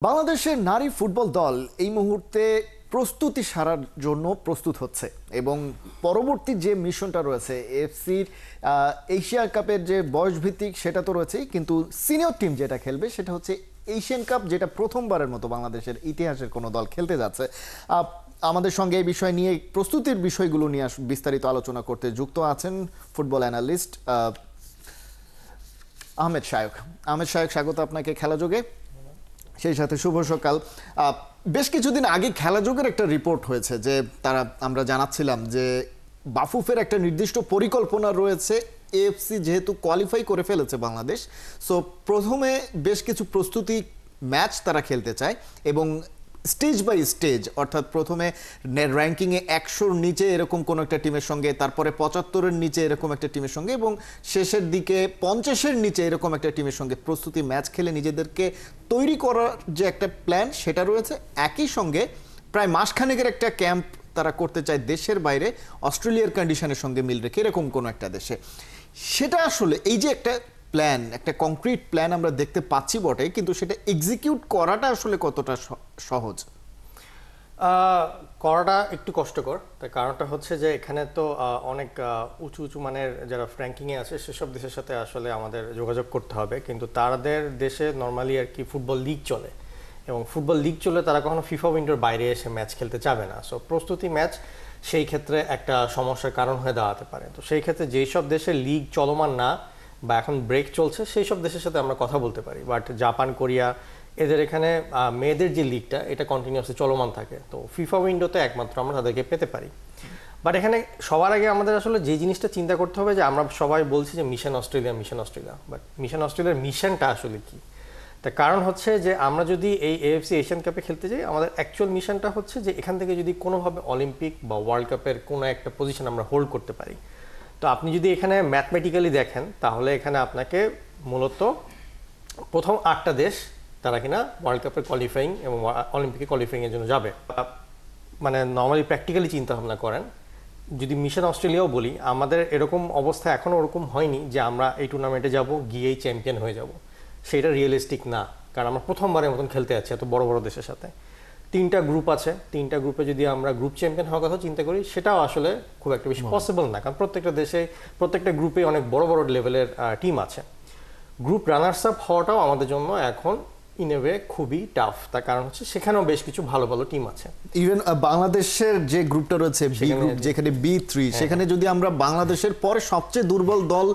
বাংলাদেশের নারী ফুটবল দল এই মুহূর্তে প্রস্তুতি সারার জন্য প্রস্তুত হচ্ছে এবং পরবর্তী যে মিশনটা রয়েছে এফসির এশিয়া কাপের যে বয়সভিত্তিক সেটা তো রয়েছেই, কিন্তু সিনিয়র টিম যেটা খেলবে সেটা হচ্ছে এশিয়ান কাপ, যেটা প্রথমবারের মতো বাংলাদেশের ইতিহাসের কোনো দল খেলতে যাচ্ছে। আমাদের সঙ্গে এই বিষয় নিয়ে প্রস্তুতির বিষয়গুলো নিয়ে বিস্তারিত আলোচনা করতে যুক্ত আছেন ফুটবল অ্যানালিস্ট আহমেদ শায়ক। স্বাগত আপনাকে খেলাযোগে। সেই সাথে শুভ সকাল। বেশ কিছুদিন আগে খেলাযোগের একটা রিপোর্ট হয়েছে যে আমরা জানাচ্ছিলাম যে বাফুফের একটা নির্দিষ্ট পরিকল্পনা রয়েছে, এএফসি যেহেতু কোয়ালিফাই করে ফেলেছে বাংলাদেশ, সো প্রথমে বেশ কিছু প্রস্তুতি ম্যাচ তারা খেলতে চায় এবং স্টেজ বাই স্টেজ, অর্থাৎ প্রথমে র্যাঙ্কিংয়ে 100-র নিচে এরকম কোনো একটা টিমের সঙ্গে, তারপরে 75-এর নিচে এরকম একটা টিমের সঙ্গে এবং শেষের দিকে 50-এর নিচে এরকম একটা টিমের সঙ্গে প্রস্তুতি ম্যাচ খেলে নিজেদেরকে তৈরি করার যে একটা প্ল্যান সেটা রয়েছে। একই সঙ্গে প্রায় মাসখানেকের একটা ক্যাম্প তারা করতে চায় দেশের বাইরে, অস্ট্রেলিয়ার কন্ডিশনের সঙ্গে মিল রেখে এরকম কোনো একটা দেশে। সেটা আসলে এই যে একটা প্ল্যান, একটা কংক্রিট প্ল্যান আমরা দেখতে পাচ্ছি বটে, কিন্তু সেটা এক্সিকিউট করাটা আসলে কতটা সহজ? করাটা একটু কষ্টকর। তার কারণটা হচ্ছে যে এখানে তো অনেক উঁচু উঁচু মানের যারা র্যাঙ্কিংয়ে আছে সেসব দেশের সাথে আসলে আমাদের যোগাযোগ করতে হবে, কিন্তু তাদের দেশে নর্মালি আর কি ফুটবল লিগ চলে এবং ফুটবল লিগ চলে তারা কখনো ফিফা উইন্ডোর বাইরে এসে ম্যাচ খেলতে চাবে না। সো প্রস্তুতি ম্যাচ সেই ক্ষেত্রে একটা সমস্যার কারণ হয়ে দাঁড়াতে পারে। তো সেই ক্ষেত্রে যেই সব দেশে লিগ চলমান না বা এখন ব্রেক চলছে সেই সব দেশের সাথে আমরা কথা বলতে পারি, বাট জাপান, কোরিয়া, এদের এখানে মেয়েদের যে লিগটা এটা কন্টিনিউয়াসলি চলমান থাকে, তো ফিফা উইন্ডোতে একমাত্র আমরা তাদেরকে পেতে পারি। বাট এখানে সবার আগে আমাদের আসলে যে জিনিসটা চিন্তা করতে হবে যে আমরা সবাই বলছি যে মিশন অস্ট্রেলিয়া, বাট মিশন অস্ট্রেলিয়ার মিশনটা আসলে কি? তার কারণ হচ্ছে যে আমরা যদি এই এএফসি এশিয়ান কাপে খেলতে যাই, আমাদের অ্যাকচুয়াল মিশনটা হচ্ছে যে এখান থেকে যদি কোনোভাবে অলিম্পিক বা ওয়ার্ল্ড কাপের কোনো একটা পজিশন আমরা হোল্ড করতে পারি। তো আপনি যদি এখানে ম্যাথমেটিক্যালি দেখেন তাহলে এখানে আপনাকে মূলত প্রথম 8টা দেশ তারা কিনা ওয়ার্ল্ড কাপের কোয়ালিফাইং এবং অলিম্পিকে কোয়ালিফাইংয়ের জন্য যাবে। মানে নর্মালি প্র্যাকটিক্যালি চিন্তা ভাবনা করেন, যদি মিশন অস্ট্রেলিয়াও বলি, আমাদের এরকম অবস্থা এখনও ওরকম হয়নি যে আমরা এই টুর্নামেন্টে যাব গিয়েই চ্যাম্পিয়ন হয়ে যাব। সেটা রিয়েলিস্টিক না, কারণ আমরা প্রথমবারের মতন খেলতে যাচ্ছি এত বড় বড় দেশের সাথে। 3টা গ্রুপ আছে, 3টা গ্রুপে যদি আমরা গ্রুপ চ্যাম্পিয়ন হওয়ার কথা চিন্তা করি সেটাও আসলে খুব একটা বেশি পসিবল না, কারণ প্রত্যেকটা দেশে প্রত্যেকটা গ্রুপে অনেক বড় বড় লেভেলের টিম আছে। গ্রুপ রানার্স আপ হওয়াটাও আমাদের জন্য এখন ইন এ ওয়ে খুবই টাফ, তার কারণ হচ্ছে সেখানেও বেশ কিছু ভালো ভালো টিম আছে। ইভেন বাংলাদেশের যে গ্রুপটা রয়েছে বি গ্রুপ, যেখানে B3, সেখানে যদি আমরা বাংলাদেশের পরে সবচেয়ে দুর্বল দল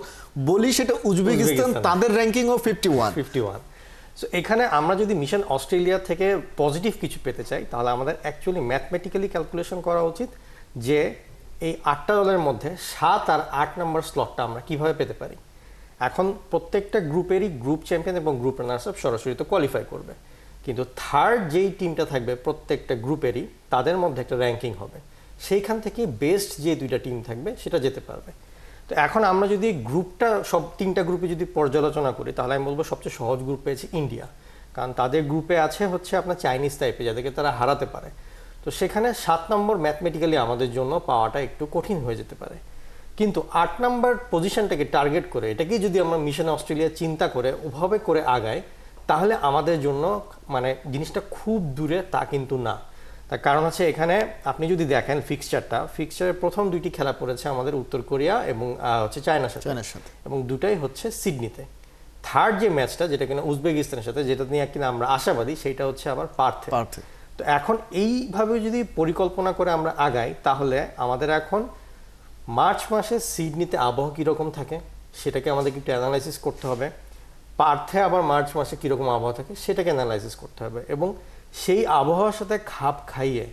বলি সেটা উজবেকিস্তান, তাদের র্যাঙ্কিংও 51। সো এখানে আমরা যদি মিশন অস্ট্রেলিয়া থেকে পজিটিভ কিছু পেতে চাই তাহলে আমাদের অ্যাকচুয়ালি ম্যাথমেটিক্যালি ক্যালকুলেশন করা উচিত যে এই 8টা দলের মধ্যে 7 আর 8 নম্বর স্লটটা আমরা কিভাবে পেতে পারি। এখন প্রত্যেকটা গ্রুপেরই গ্রুপ চ্যাম্পিয়ন এবং গ্রুপ রানার্স আপ সরাসরি তো কোয়ালিফাই করবে, কিন্তু থার্ড যেই টিমটা থাকবে প্রত্যেকটা গ্রুপেরই তাদের মধ্যে একটা র্যাঙ্কিং হবে, সেইখান থেকে বেস্ট যে 2টা টিম থাকবে সেটা যেতে পারবে। তো এখন আমরা যদি গ্রুপটা সব 3টা গ্রুপে যদি পর্যালোচনা করি তাহলে আমি বলবো সবচেয়ে সহজ গ্রুপ পেয়েছে ইন্ডিয়া, কারণ তাদের গ্রুপে আছে হচ্ছে আপনার চাইনিজ টাইপে যাদেরকে তারা হারাতে পারে। তো সেখানে 7 নম্বর ম্যাথমেটিক্যালি আমাদের জন্য পাওয়াটা একটু কঠিন হয়ে যেতে পারে, কিন্তু 8 নম্বর পজিশনটাকে টার্গেট করে এটাকেই যদি আমরা মিশন অস্ট্রেলিয়া চিন্তা করে ওভাবে করে আগাই তাহলে আমাদের জন্য মানে জিনিসটা খুব দূরে তা কিন্তু না। তার কারণ হচ্ছে এখানে আপনি যদি দেখেন ফিক্সচারের প্রথম 2টি খেলা পড়েছে আমাদের উত্তর কোরিয়া এবং হচ্ছে চায়নার সাথে, এবং দুটাই হচ্ছে সিডনিতে। থার্ড যে ম্যাচটা যেটা কিনা উজবেকিস্তানের সাথে, যেটা নিয়ে কিনা আমরা আশাবাদী, সেটা হচ্ছে আবার পার্থে। তো এখন এইভাবে যদি পরিকল্পনা করে আমরা আগাই তাহলে আমাদের এখন মার্চ মাসে সিডনিতে আবহাওয়া কীরকম থাকে সেটাকে আমাদেরকে একটু অ্যানালাইসিস করতে হবে, পার্থে আবার মার্চ মাসে কীরকম আবহাওয়া থাকে সেটাকে অ্যানালাইসিস করতে হবে, এবং সেই আবহাওয়ার সাথে খাপ খাইয়ে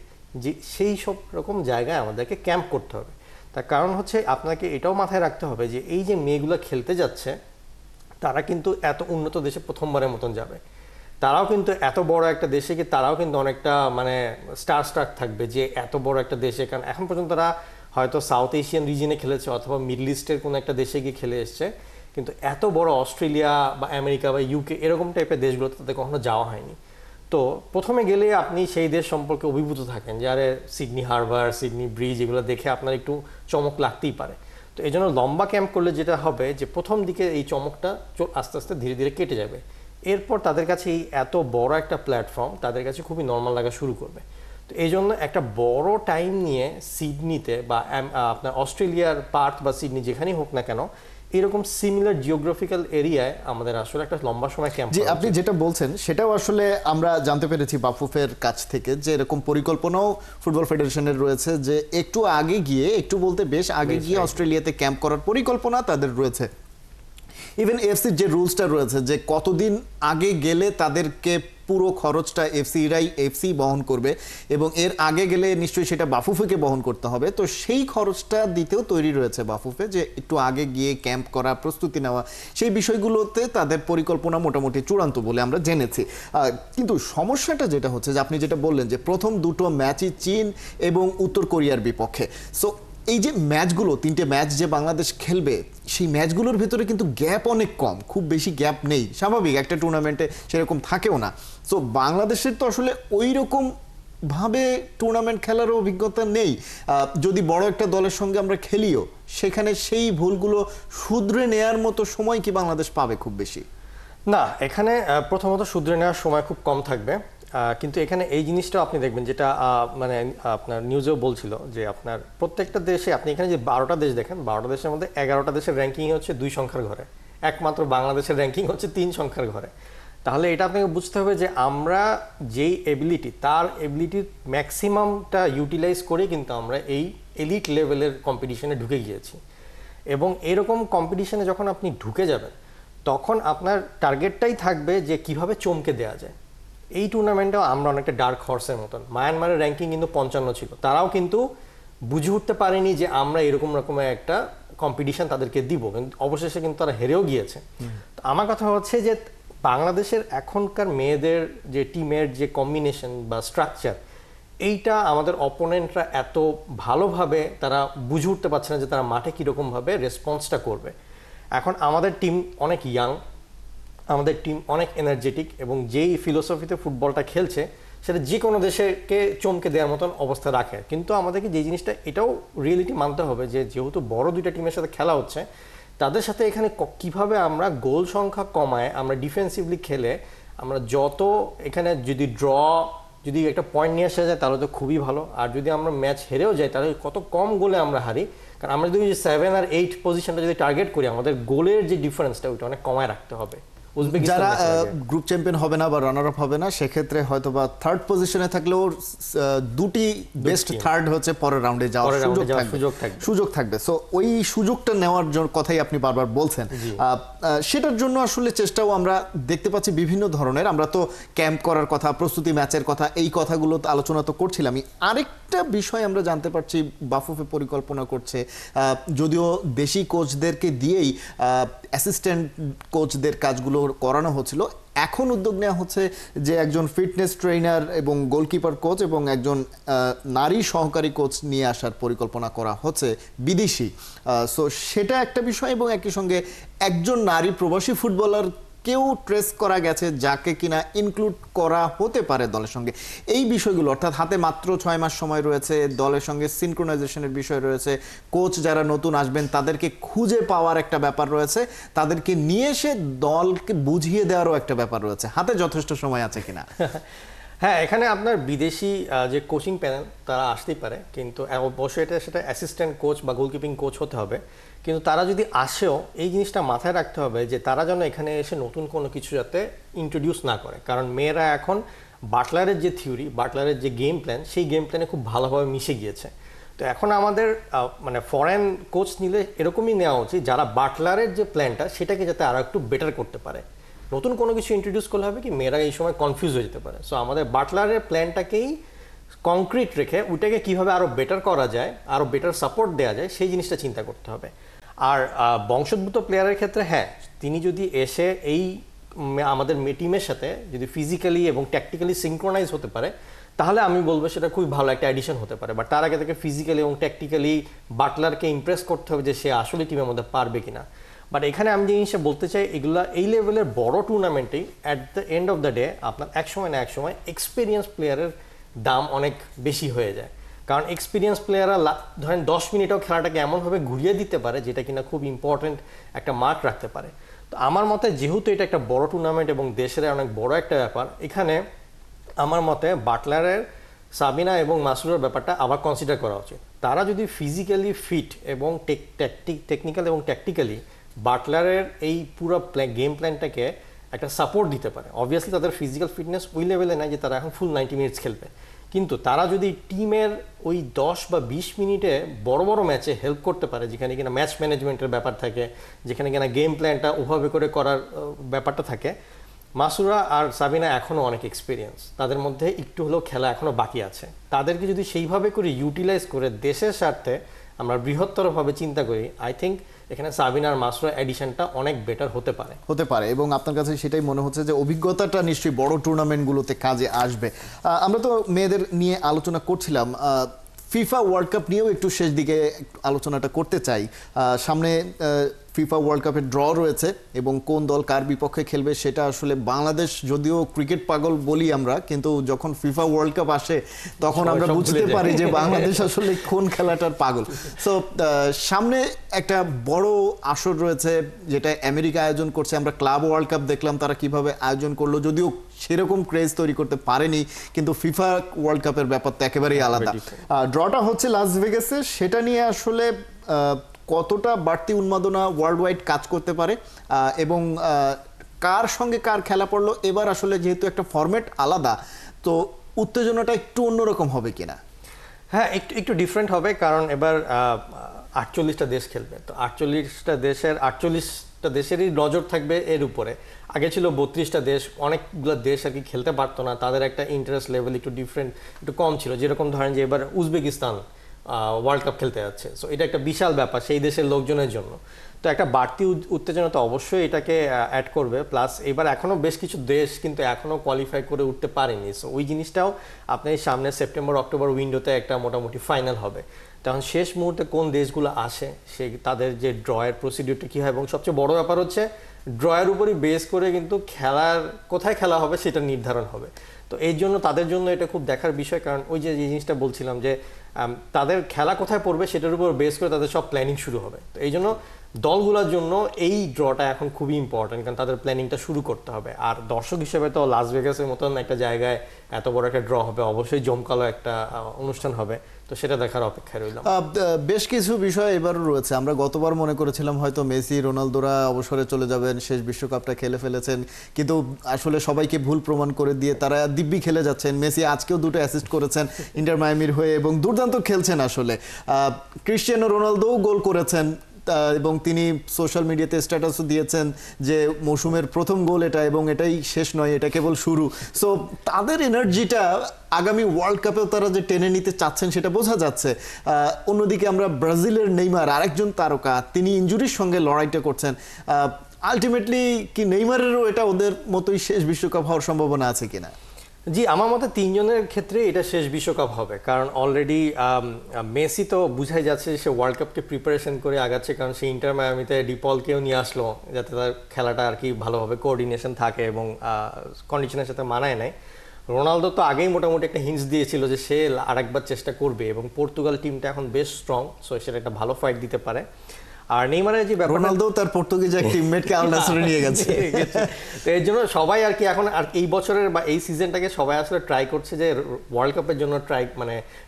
যে সেই সব রকম জায়গায় আমাদেরকে ক্যাম্প করতে হবে। তার কারণ হচ্ছে আপনাকে এটাও মাথায় রাখতে হবে যে এই যে মেয়েগুলো খেলতে যাচ্ছে তারা কিন্তু এত উন্নত দেশে প্রথমবারের মতন যাবে, তারাও কিন্তু এত বড় একটা দেশে গিয়ে তারাও কিন্তু অনেকটা মানে স্টার থাকবে যে এত বড় একটা দেশে, কারণ এখন পর্যন্ত তারা হয়তো সাউথ এশিয়ান রিজনে খেলেছে অথবা মিডল ইস্টের কোনো একটা দেশে গিয়ে খেলে এসছে, কিন্তু এত বড় অস্ট্রেলিয়া বা আমেরিকা বা ইউকে এরকম টাইপের দেশগুলোতে তাদের কখনো যাওয়া হয়নি। তো প্রথমে গেলে আপনি সেই দেশ সম্পর্কে অভিভূত থাকেন যে আরে সিডনি হারবার, সিডনি ব্রিজ, এগুলো দেখে আপনার একটু চমক লাগতেই পারে। তো এই জন্য লম্বা ক্যাম্প করলে যেটা হবে যে প্রথম দিকে এই চমকটা আস্তে আস্তে ধীরে ধীরে কেটে যাবে, এরপর তাদের কাছে এই এত বড় একটা প্ল্যাটফর্ম তাদের কাছে খুবই নর্মাল লাগা শুরু করবে। তো এই জন্য একটা বড় টাইম নিয়ে সিডনিতে বা আপনার অস্ট্রেলিয়ার পার্থ বা সিডনি যেখানেই হোক না কেন এরকম সিমিলার জিওগ্রাফিক্যাল এরিয়ায় আমাদের আসলে একটা লম্বা সময় ক্যাম্প। জি, আপনি যেটা বলছেন সেটাও আসলে আমরা জানতে পেরেছি বাফুফের কাছ থেকে যে এরকম পরিকল্পনাও ফুটবল ফেডারেশনের রয়েছে যে একটু আগে গিয়ে, একটু বলতে বেশ আগে গিয়ে অস্ট্রেলিয়াতে ক্যাম্প করার পরিকল্পনা তাদের রয়েছে। ইভেন এফসির যে রুলসটা রয়েছে যে কতদিন আগে গেলে তাদেরকে পুরো খরচটা এফসি বহন করবে এবং এর আগে গেলে নিশ্চয়ই সেটা বাফুফেকে বহন করতে হবে। তো সেই খরচটা দিতেও তৈরি রয়েছে বাফুফে, যে একটু আগে গিয়ে ক্যাম্প করা, প্রস্তুতি নেওয়া, সেই বিষয়গুলোতে তাদের পরিকল্পনা মোটামুটি চূড়ান্ত বলে আমরা জেনেছি। কিন্তু সমস্যাটা যেটা হচ্ছে যে আপনি যেটা বললেন যে প্রথম দুটো ম্যাচই চীন এবং উত্তর কোরিয়ার বিপক্ষে। সো এই যে ম্যাচগুলো, 3টে ম্যাচ যে বাংলাদেশ খেলবে, সেই ম্যাচগুলোর ভেতরে কিন্তু গ্যাপ অনেক কম, খুব বেশি গ্যাপ নেই। স্বাভাবিক, একটা টুর্নামেন্টে সেরকম থাকেও না। সো বাংলাদেশের তো আসলে ওই রকম ভাবে টুর্নামেন্ট খেলারও অভিজ্ঞতা নেই। যদি বড় একটা দলের সঙ্গে আমরা খেলিও, সেখানে সেই ভুলগুলো শুধরে নেয়ার মতো সময় কি বাংলাদেশ পাবে খুব বেশি? না, এখানে প্রথমত শুধরে নেওয়ার সময় খুব কম থাকবে। কিন্তু এখানে এই জিনিসটা আপনি দেখবেন যেটা মানে আপনার নিউজেও বলছিল যে আপনার প্রত্যেকটা দেশে আপনি এখানে যে 12টা দেশ দেখেন, 12টা দেশের মধ্যে 11টা দেশের র্যাঙ্কিং হচ্ছে 2 সংখ্যার ঘরে, একমাত্র বাংলাদেশের র্যাঙ্কিং হচ্ছে 3 সংখ্যার ঘরে। তাহলে এটা আপনাকে বুঝতে হবে যে আমরা যেই এবিলিটি, তার এবিলিটির ম্যাক্সিমামটা ইউটিলাইজ করে কিন্তু আমরা এই এলিট লেভেলের কম্পিটিশনে ঢুকে গিয়েছি। এবং এরকম কম্পিটিশনে যখন আপনি ঢুকে যাবেন তখন আপনার টার্গেটটাই থাকবে যে কিভাবে চমকে দেওয়া যায়। এই টুর্নামেন্টেও আমরা অনেকটা ডার্ক হর্সের মতন, মায়ানমারের র্যাঙ্কিং কিন্তু 55 ছিল, তারাও কিন্তু বুঝে উঠতে পারেনি যে আমরা এরকম রকমের একটা কম্পিটিশন তাদেরকে দিব, কিন্তু অবশেষে কিন্তু তারা হেরেও গিয়েছে। তো আমার কথা হচ্ছে যে বাংলাদেশের এখনকার মেয়েদের যে টিমের যে কম্বিনেশন বা স্ট্রাকচার, এইটা আমাদের অপোনেন্টরা এত ভালোভাবে তারা বুঝে উঠতে পারছে না যে তারা মাঠে কীরকমভাবে রেসপন্সটা করবে। এখন আমাদের টিম অনেক ইয়াং, আমাদের টিম অনেক এনার্জেটিক, এবং যেই ফিলোসফিতে ফুটবলটা খেলছে সেটা যে কোনো দেশকে চমকে দেওয়ার মতন অবস্থা রাখে। কিন্তু আমাদেরকে যে জিনিসটা এটাও রিয়েলিটি মানতে হবে যে যেহেতু বড় দুইটা টিমের সাথে খেলা হচ্ছে, তাদের সাথে এখানে কিভাবে আমরা গোল সংখ্যা কমায় আমরা ডিফেন্সিভলি খেলে আমরা যত এখানে যদি যদি একটা পয়েন্ট নিয়ে আসা যায় তাহলে তো খুবই ভালো। আর যদি আমরা ম্যাচ হেরেও যাই তাহলে কত কম গোলে আমরা হারি, কারণ আমরা যদি 7 আর 8 পজিশনটা যদি টার্গেট করি, আমাদের গোলের যে ডিফারেন্সটা ওইটা অনেক কমায় রাখতে হবে। যারা গ্রুপ চ্যাম্পিয়ন হবে না বা রানার আপ হবে না, সেক্ষেত্রে হয়তো বা থার্ড পজিশনে থাকলেও দুটি বেস্ট থার্ড হচ্ছে পরের রাউন্ডে যাওয়ার সুযোগ থাকবে। সো ওই সুযোগটা নেওয়ার জন্য কথাই আপনি বারবার বলছেন, সেটার জন্য আসলে চেষ্টাও আমরা দেখতে পাচ্ছি বিভিন্ন ধরনের। আমরা তো ক্যাম্প করার কথা, প্রস্তুতি ম্যাচের কথা, এই কথাগুলো আলোচনা তো করছিলাম। আরেকটা বিষয় আমরা জানতে পারছি বাফুফে পরিকল্পনা করছে, যদিও দেশি কোচদেরকে দিয়েই অ্যাসিস্ট্যান্ট কোচদের কাজগুলো করানো হচ্ছিল, এখন উদ্যোগ নেওয়া হচ্ছে যে একজন ফিটনেস ট্রেনার এবং গোলকিপার কোচ এবং একজন নারী সহকারী কোচ নিয়ে আসার পরিকল্পনা করা হচ্ছে, বিদেশি। সো সেটা একটা বিষয়, এবং একই সঙ্গে একজন নারী প্রবাসী ফুটবলার কেউ ট্রেস করা গেছে যাকে কিনা ইনক্লুড করা হতে পারে দলের সঙ্গে। এই বিষয়গুলো, অর্থাৎ হাতে মাত্র 6 মাস সময় রয়েছে, দলের সঙ্গে সিনক্রোনাইজেশনের বিষয় রয়েছে, কোচ যারা নতুন আসবেন তাদেরকে খুঁজে পাওয়ার একটা ব্যাপার রয়েছে, তাদেরকে নিয়ে এসে দলকে বুঝিয়ে দেওয়ারও একটা ব্যাপার রয়েছে। হাতে যথেষ্ট সময় আছে কিনা? হ্যাঁ, এখানে আপনার বিদেশি যে কোচিং প্যানেল তারা আসতেই পারে, কিন্তু অবশ্যই সেটা অ্যাসিস্ট্যান্ট কোচ বা গোলকিপিং কোচ হতে হবে। কিন্তু তারা যদি আসেও এই জিনিসটা মাথায় রাখতে হবে যে তারা যেন এখানে এসে নতুন কোনো কিছু যাতে ইন্ট্রোডিউস না করে, কারণ মেয়েরা এখন বাটলারের যে থিওরি, বাটলারের যে গেম প্ল্যান, সেই গেম প্ল্যানে খুব ভালোভাবে মিশে গিয়েছে। তো এখন আমাদের মানে ফরেন কোচ নিলে এরকমই নেওয়া উচিত যারা বাটলারের যে প্ল্যানটা সেটাকে যাতে আরও একটু বেটার করতে পারে। নতুন কোনো কিছু ইন্ট্রোডিউস করলে হবে কি মেয়েরা এই সময় কনফিউজ হয়ে যেতে পারে। সো আমাদের বাটলারের প্ল্যানটাকেই কংক্রিট রেখে ওইটাকে কীভাবে আরও বেটার করা যায়, আরও বেটার সাপোর্ট দেওয়া যায়, সেই জিনিসটা চিন্তা করতে হবে। আর বংশোদ্ভূত প্লেয়ারের ক্ষেত্রে হ্যাঁ, তিনি যদি এসে এই আমাদের টিমের সাথে যদি ফিজিক্যালি এবং ট্যাকটিক্যালি সিনক্রোনাইজ হতে পারে, তাহলে আমি বলবো সেটা খুবই ভালো একটা অ্যাডিশন হতে পারে। বাট তার আগে থেকে ফিজিক্যালি এবং ট্যাকটিক্যালি বাটলারকে ইমপ্রেস করতে হবে যে সে আসলে টিমের মধ্যে পারবে কিনা। বাট এখানে আমি যে জিনিসটা বলতে চাই, এগুলা এই লেভেলের বড় টুর্নামেন্টেই at the end of the day আপনার এক সময় না এক সময় এক্সপিরিয়েন্স প্লেয়ারের দাম অনেক বেশি হয়ে যায়। কারণ এক্সপিরিয়েন্স প্লেয়াররা ধরেন 10 মিনিটেও খেলাটাকে এমনভাবে ঘুরিয়ে দিতে পারে যেটা কিনা খুব ইম্পর্টেন্ট একটা মার্ক রাখতে পারে। তো আমার মতে যেহেতু এটা একটা বড় টুর্নামেন্ট এবং দেশের অনেক বড় একটা ব্যাপার, এখানে আমার মতে বাটলারের, সাবিনা এবং মাসুরার ব্যাপারটা আবার কনসিডার করা উচিত। তারা যদি ফিজিক্যালি ফিট এবং টেকনিক্যাল এবং ট্যাকটিক্যালি বাটলারের এই পুরো গেম প্ল্যানটাকে একটা সাপোর্ট দিতে পারে, অবভিয়াসলি তাদের ফিজিক্যাল ফিটনেস ওই লেভেলে নাই যে তারা এখন ফুল 90 মিনিটস খেলবে, কিন্তু তারা যদি টিমের ওই 10 বা 20 মিনিটে বড় বড় ম্যাচে হেল্প করতে পারে, যেখানে কিনা ম্যাচ ম্যানেজমেন্টের ব্যাপার থাকে, যেখানে কিনা গেম প্ল্যানটা ওভাবে করে করার ব্যাপারটা থাকে। মাসুরা আর সাবিনা এখনও অনেক এক্সপিরিয়েন্স, তাদের মধ্যে একটু হলেও খেলা এখনও বাকি আছে। তাদেরকে যদি সেইভাবে করে ইউটিলাইজ করে দেশের স্বার্থে আমরা বৃহত্তরভাবে চিন্তা করি, আই থিঙ্ক এখানে সাবিনা আর মাসুরা এডিশনটা অনেক বেটার হতে পারে। এবং আপনার কাছে সেটাই মনে হচ্ছে যে অভিজ্ঞতাটা নিশ্চয়ই বড় টুর্নামেন্টগুলোতে কাজে আসবে। আমরা তো মেয়েদের নিয়ে আলোচনা করছিলাম, ফিফা ওয়ার্ল্ড কাপ নিয়েও একটু শেষ দিকে আলোচনাটা করতে চাই। সামনে ফিফা ওয়ার্ল্ড কাপের ড্র রয়েছে এবং কোন দল কার বিপক্ষে খেলবে সেটা আসলে বাংলাদেশ যদিও ক্রিকেট পাগল বলি আমরা, কিন্তু যখন ফিফা ওয়ার্ল্ড কাপ আসে তখন আমরা বুঝতে পারি যে বাংলাদেশ আসলে কোন খেলাটার পাগল। সো সামনে একটা বড় আসর রয়েছে যেটা আমেরিকা আয়োজন করছে। আমরা ক্লাব ওয়ার্ল্ড কাপ দেখলাম তারা কিভাবে আয়োজন করলো, যদিও সেরকম ক্রেজ তৈরি করতে পারেনি, কিন্তু ফিফা ওয়ার্ল্ড কাপের ব্যাপারটা একেবারেই আলাদা। ড্রটা হচ্ছে লাস ভেগাসে, সেটা নিয়ে আসলে কতটা বাড়তি উন্মাদনা ওয়ার্ল্ড ওয়াইড কাজ করতে পারে এবং কার সঙ্গে কার খেলা পড়লো এবার আসলে যেহেতু একটা ফরম্যাট আলাদা, তো উত্তেজনাটা একটু অন্যরকম হবে কিনা? হ্যাঁ, একটু ডিফারেন্ট হবে, কারণ এবার 48টা দেশ খেলবে। তো 48টা দেশেরই নজর থাকবে এর উপরে। আগে ছিল 32টা দেশ, অনেকগুলো দেশ আর কি খেলতে পারতো না, তাদের একটা ইন্টারেস্ট লেভেল একটু কম ছিল। যেরকম ধরেন যে এবার উজবেকিস্তান ওয়ার্ল্ড কাপ খেলতে যাচ্ছে, সো এটা একটা বিশাল ব্যাপার সেই দেশের লোকজনের জন্য। তো একটা বাড়তি উত্তেজনা তো অবশ্যই এটাকে অ্যাড করবে। প্লাস এবার এখনও বেশ কিছু দেশ কিন্তু এখনও কোয়ালিফাই করে উঠতে পারেনি, সো ওই জিনিসটাও আপনার সামনে সেপ্টেম্বর অক্টোবর উইন্ডোতে একটা মোটামুটি ফাইনাল হবে। তখন শেষ মুহূর্তে কোন দেশগুলো আসে, তাদের যে ড্রয়ের প্রসিডিউরটা কী হয়, এবং সবচেয়ে বড় ব্যাপার হচ্ছে ড্রয়ের উপরই বেস করে কিন্তু কোথায় খেলা হবে সেটা নির্ধারণ হবে। তো এই জন্য তাদের জন্য এটা খুব দেখার বিষয়, কারণ ওই যে জিনিসটা বলছিলাম যে তাদের খেলা কোথায় পড়বে সেটার উপর বেস করে তাদের সব প্ল্যানিং শুরু হবে। তো এই জন্য দলগুলোর জন্য এই ড্রটা এখন খুবই ইম্পর্টেন্ট, কারণ তাদের প্ল্যানিংটা শুরু করতে হবে। আর দর্শক হিসেবে তো লাস ভেগাসের মতন একটা জায়গায় এত বড় একটা ড্র হবে, অবশ্যই জমকালো একটা অনুষ্ঠান হবে, তো সেটা দেখার অপেক্ষায় রইলাম। বেশ কিছু বিষয় এবারও রয়েছে। আমরা গতবার মনে করেছিলাম হয়তো মেসি রোনালদোরা অবসরে চলে যাবেন, শেষ বিশ্বকাপটা খেলে ফেলেছেন, কিন্তু আসলে সবাইকে ভুল প্রমাণ করে দিয়ে তারা দিব্যি খেলে যাচ্ছেন। মেসি আজকেও 2টো অ্যাসিস্ট করেছেন ইন্টার মায়ামির হয়ে এবং দুর্দান্ত খেলছেন আসলে। ক্রিশ্চিয়ানো রোনালদোও গোল করেছেন এবং তিনি সোশ্যাল মিডিয়াতে স্ট্যাটাসও দিয়েছেন যে মৌসুমের প্রথম গোল এটা এবং এটাই শেষ নয়, এটা কেবল শুরু। সো তাদের এনার্জিটা আগামী ওয়ার্ল্ড কাপেও তারা যে টেনে নিতে চাচ্ছেন সেটা বোঝা যাচ্ছে। অন্যদিকে আমরা ব্রাজিলের নেইমার আরেকজন তারকা, তিনি ইনজুরির সঙ্গে লড়াইটা করছেন। আলটিমেটলি কি নেইমারেরও এটা ওদের মতোই শেষ বিশ্বকাপ হওয়ার সম্ভাবনা আছে কিনা? জি, আমার মতে 3 জনের ক্ষেত্রে এটা শেষ বিশ্বকাপ হবে, কারণ অলরেডি মেসি তো বুঝাই যাচ্ছে সে ওয়ার্ল্ড কাপকে প্রিপারেশন করে আগাচ্ছে, কারণ সে ইন্টার মায়ামিতে ডিপলকেও নিয়ে আসলো যাতে তার খেলাটা আর কি ভালোভাবে কোঅর্ডিনেশন থাকে এবং কন্ডিশনের সাথে মানায় নেয়। রোনালদো তো আগেই মোটামুটি একটা হিন্টস দিয়েছিল যে সে আরেকবার চেষ্টা করবে, এবং পর্তুগাল টিমটা এখন বেশ স্ট্রং, সো সেটা একটা ভালো ফাইট দিতে পারে। আর নেইমারের যে ব্যাপার, রোনালদো তার পর্তুগিজ এক টিমমেটকে আল নাসরে নিয়ে গেছে, তো এর জন্য সবাই আর কি এখন আর এই বছরের বা এই সিজনটাকে সবাই আসলে ট্রাই করছে যে ওয়ার্ল্ড কাপের জন্য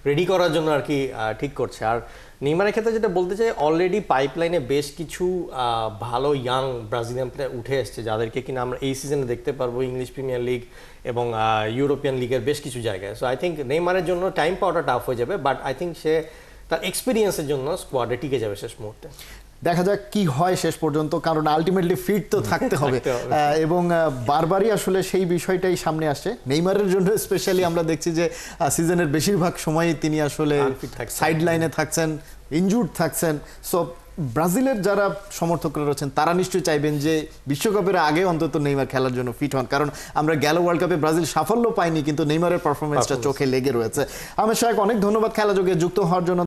রেডি করার জন্য আর কি ঠিক করছে। আর নেইমারের ক্ষেত্রে যেটা বলতে চাই, অলরেডি পাইপলাইনে বেশ কিছু ভালো ইয়াং ব্রাজিলিয়ান প্লেয়ার উঠে এসছে, যাদেরকে কিনা আমরা এই সিজনে দেখতে পারবো ইংলিশ প্রিমিয়ার লিগ এবং ইউরোপিয়ান লিগের বেশ কিছু জায়গায়। সো আই থিঙ্ক নেইমারের জন্য টাইম পাওয়াটা টাফ হয়ে যাবে, বাট আই থিঙ্ক সে তার এক্সপিরিয়েন্সের জন্য স্কোয়াডে টিকে যাবে শেষ মুহূর্তে। দেখা যাক কি হয় শেষ পর্যন্ত, কারণ আলটিমেটলি ফিট তো থাকতে হবে এবং বারবারই আসলে সেই বিষয়টাই সামনে আসছে। নেইমারের জন্য স্পেশালি আমরা দেখছি যে সিজনের বেশিরভাগ সময়ই তিনি আসলে সাইড লাইনে থাকছেন, ইনজুর্ড থাকছেন। সো ব্রাজিলের যারা সমর্থকরা রয়েছেন তারা নিশ্চয়ই চাইবেন যে বিশ্বকাপের আগে অন্তত নেইমার খেলার জন্য ফিট হন, কারণ আমরা গেল ওয়ার্ল্ড কাপে ব্রাজিল সাফল্য পাইনি, কিন্তু নেইমারের পারফরমেন্সটা চোখে লেগে রয়েছে। আহমেদ শাহ, অনেক ধন্যবাদ খেলা যোগে যুক্ত হওয়ার জন্য।